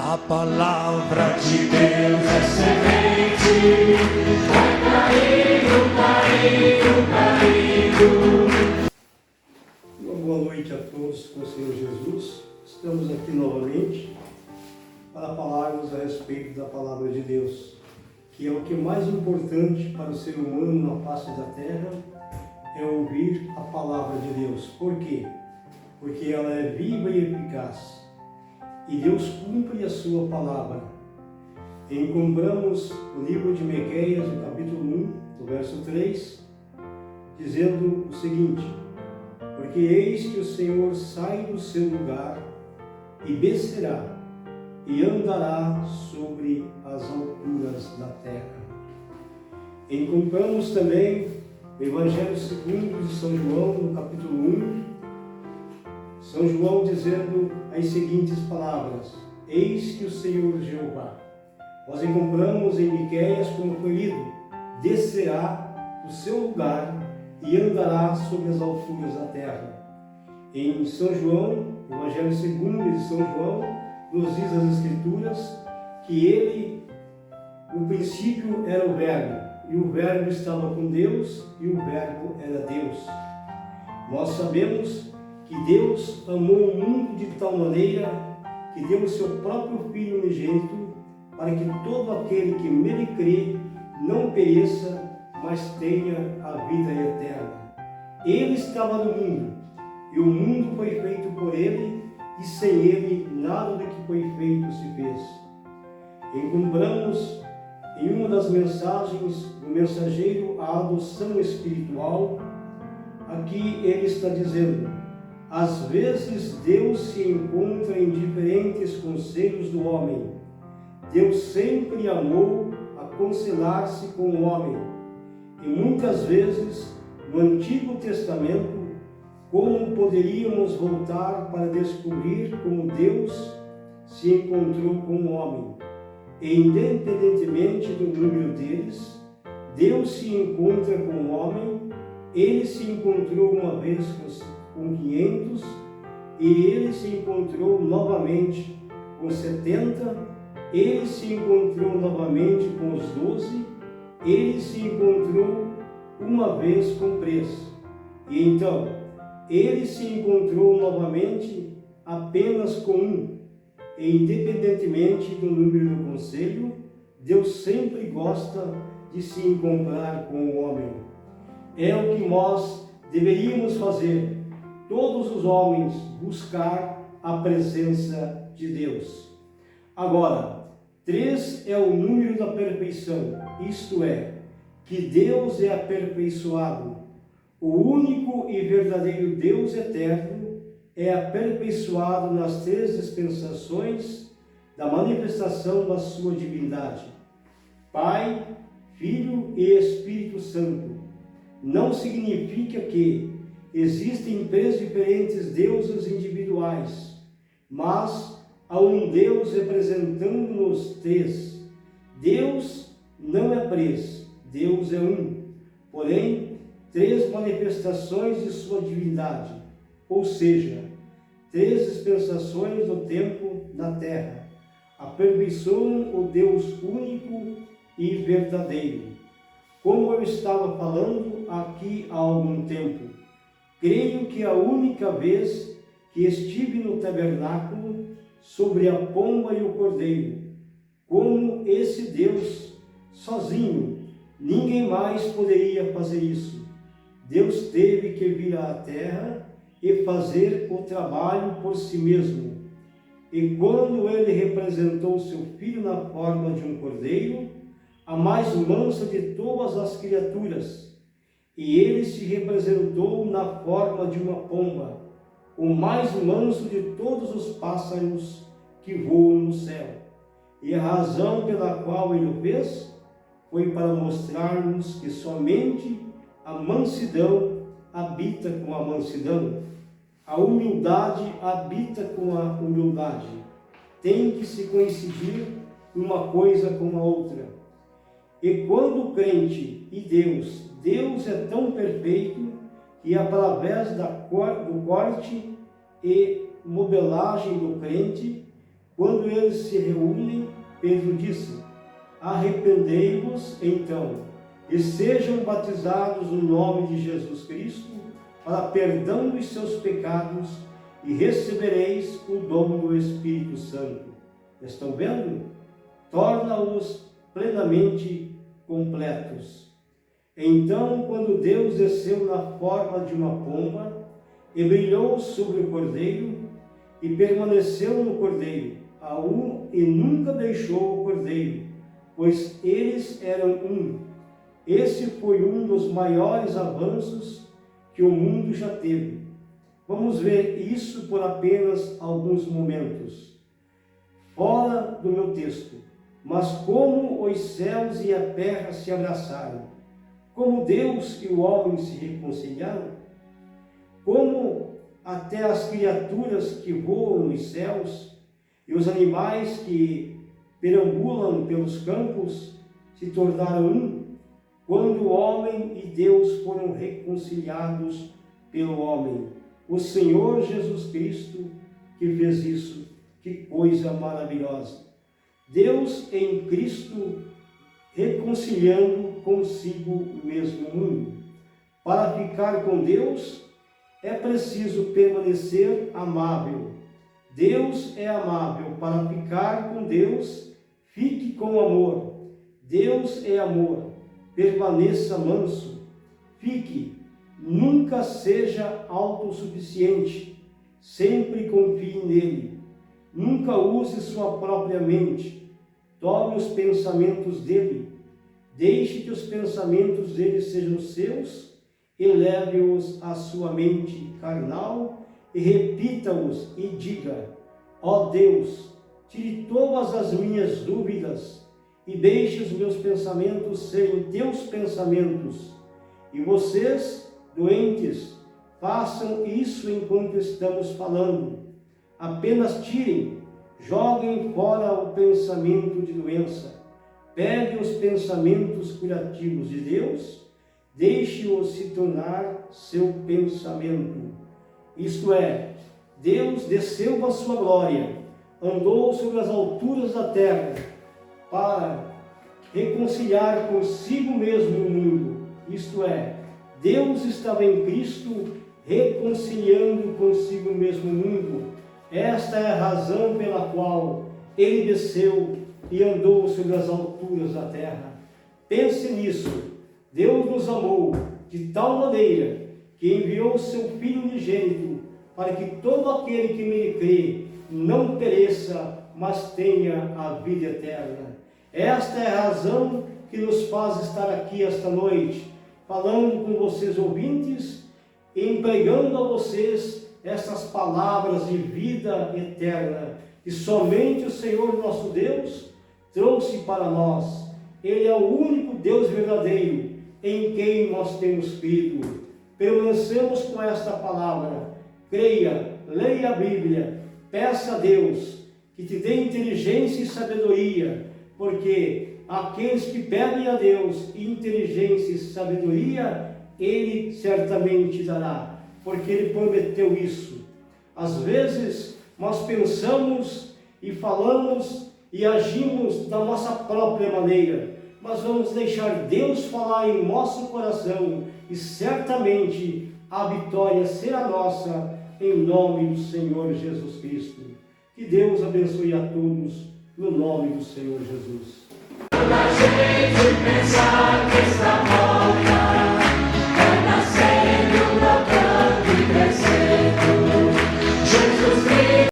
A palavra de Deus é semente, vai caindo. Uma boa noite a todos com o Senhor Jesus. Estamos aqui novamente para falarmos a respeito da palavra de Deus, que é o que é mais importante para o ser humano na face da terra, é ouvir a palavra de Deus. Por quê? Porque ela é viva e eficaz. E Deus cumpre a sua palavra. Encontramos o livro de Miqueias, no capítulo 1, no verso 3, dizendo o seguinte: porque eis que o Senhor sai do seu lugar e descerá e andará sobre as alturas da terra. Encontramos também o Evangelho segundo de São João, no capítulo 1, São João dizendo as seguintes palavras: eis que o Senhor Jeová. Nós encontramos em Miqueias como foi lido: descerá do seu lugar e andará sobre as alturas da terra. Em São João, Evangelho segundo de São João, nos diz as Escrituras que ele, no princípio, era o Verbo, e o Verbo estava com Deus, e o Verbo era Deus. Nós sabemos que Deus amou o mundo de tal maneira que deu o seu próprio Filho unigênito para que todo aquele que nele crê não pereça, mas tenha a vida eterna. Ele estava no mundo, e o mundo foi feito por ele, e sem ele nada do que foi feito se fez. Encontramos em uma das mensagens do mensageiro a adoção espiritual. Aqui ele está dizendo: às vezes Deus se encontra em diferentes conselhos do homem. Deus sempre amou aconselhar-se com o homem. E muitas vezes, no Antigo Testamento, como poderíamos voltar para descobrir como Deus se encontrou com o homem? E independentemente do número deles, Deus se encontra com o homem. Ele se encontrou uma vez com 500, e ele se encontrou novamente com 70, ele se encontrou novamente com os 12, ele se encontrou uma vez com 3. E então, ele se encontrou novamente apenas com 1. E independentemente do número do conselho, Deus sempre gosta de se encontrar com o homem. É o que nós deveríamos fazer, todos os homens, buscar a presença de Deus. Agora, 3 é o número da perfeição, isto é, que Deus é aperfeiçoado. O único e verdadeiro Deus eterno é aperfeiçoado nas 3 dispensações da manifestação da sua divindade: Pai, Filho e Espírito Santo. Não significa que existem 3 diferentes deuses individuais, mas há um Deus representando-nos 3. Deus não é 3, Deus é um. Porém, 3 manifestações de sua divindade, ou seja, 3 dispensações do tempo na terra, aperfeiçoam o Deus único e verdadeiro. Como eu estava falando aqui há algum tempo, creio que a única vez que estive no tabernáculo sobre a pomba e o cordeiro, como esse Deus, sozinho, ninguém mais poderia fazer isso. Deus teve que vir à terra e fazer o trabalho por si mesmo. E quando ele representou seu filho na forma de um cordeiro, a mais mansa de todas as criaturas, e ele se representou na forma de uma pomba, o mais manso de todos os pássaros que voam no céu. E a razão pela qual ele o fez foi para mostrar-nos que somente a mansidão habita com a mansidão, a humildade habita com a humildade. Tem que se coincidir uma coisa com a outra. E quando o crente e Deus é tão perfeito que através do corte e modelagem do crente, Quando eles se reúnem, Pedro disse: arrependei-vos então e sejam batizados no nome de Jesus Cristo para perdão dos seus pecados e recebereis o dom do Espírito Santo. Estão vendo? Torna-os plenamente completos. Então, quando Deus desceu na forma de uma pomba e brilhou sobre o cordeiro e permaneceu no cordeiro, e nunca deixou o cordeiro, pois eles eram um. Esse foi um dos maiores avanços que o mundo já teve. Vamos ver isso por apenas alguns momentos. Fora do meu texto. Mas como os céus e a terra se abraçaram, como Deus e o homem se reconciliaram, como até as criaturas que voam nos céus e os animais que perambulam pelos campos se tornaram um, quando o homem e Deus foram reconciliados pelo homem. O Senhor Jesus Cristo que fez isso, que coisa maravilhosa. Deus em Cristo reconciliando consigo mesmo o mundo. Para ficar com Deus é preciso permanecer amável. Deus é amável. Para ficar com Deus, fique com amor. Deus é amor. Permaneça manso. Fique. Nunca seja autossuficiente. Sempre confie nele. Nunca use sua própria mente. Tome os pensamentos dele. Deixe que os pensamentos dele sejam seus e leve-os à sua mente carnal e repita-os e diga: ó Deus, tire todas as minhas dúvidas e deixe os meus pensamentos serem teus pensamentos. E vocês, doentes, façam isso enquanto estamos falando. Apenas tirem, joguem fora o pensamento de doença. Pegue os pensamentos curativos de Deus, deixe-os se tornar seu pensamento. Isto é, Deus desceu a sua glória, andou sobre as alturas da terra para reconciliar consigo mesmo o mundo. Isto é, Deus estava em Cristo reconciliando consigo mesmo o mundo. Esta é a razão pela qual ele desceu e andou sobre as alturas da terra. Pense nisso. Deus nos amou de tal maneira que enviou o seu Filho unigênito para que todo aquele que nele crê não pereça, mas tenha a vida eterna. Esta é a razão que nos faz estar aqui esta noite, falando com vocês ouvintes e empregando a vocês essas palavras de vida eterna que somente o Senhor nosso Deus trouxe para nós. Ele é o único Deus verdadeiro em quem nós temos crido. Permanecemos com esta palavra. Creia, leia a Bíblia, peça a Deus que te dê inteligência e sabedoria, porque aqueles que pedem a Deus inteligência e sabedoria, Ele certamente dará, porque Ele prometeu isso. Às vezes nós pensamos e falamos e agimos da nossa própria maneira, mas vamos deixar Deus falar em nosso coração e certamente a vitória será nossa em nome do Senhor Jesus Cristo. Que Deus abençoe a todos no nome do Senhor Jesus. A gente pensa